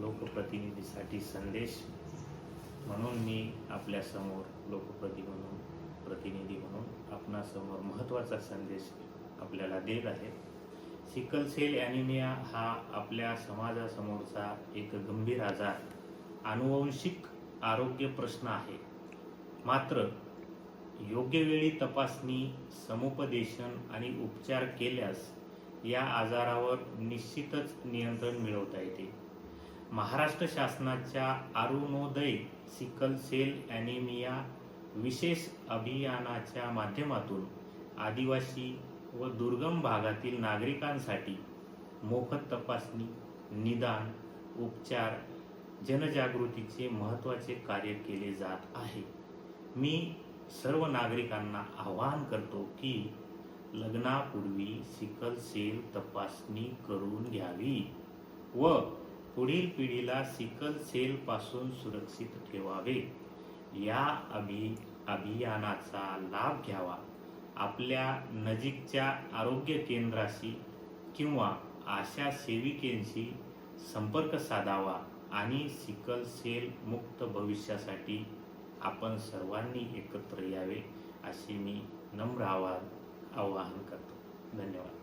लोकप्रतिनिधीसाठी संदेश म्हणून मी आपल्यासमोर प्रतिनिधी म्हणून आपणासमोर महत्त्वाचा संदेश आपल्याला देत आहे। सिकल सेल ॲनिमिया हा आपल्या समाजासमोरचा एक गंभीर आजार, आनुवंशिक आरोग्य प्रश्न आहे। मात्र योग्य वेळी तपासणी, समुपदेशन आणि उपचार केल्यास या आजारावर निश्चितच नियंत्रण मिळवता येते। महाराष्ट्र शासनाच्या अरुणोदय सिकल सेल ॲनिमिया विशेष अभियानाच्या माध्यमातून आदिवासी व दुर्गम भागातील नागरिकांसाठी मोफत तपासणी, निदान, उपचार, जनजागृतीचे महत्त्वाचे कार्य केले जात आहे। मी सर्व नागरिकांना आवाहन करतो की लग्नापूर्वी सिकल सेल तपासणी करून घ्यावी व पुढील पिढीला सिकल सेल पासून सुरक्षित ठेवावे। या अभियानाचा लाभ घ्यावा। आपल्या नजीकच्या आरोग्य केंद्राशी किंवा आशा सेविकेंशी संपर्क साधावा आणि सिकल सेल मुक्त भविष्यासाठी आपण सर्वांनी एकत्र यावे असे मी नम्र आवाहन करतो। धन्यवाद।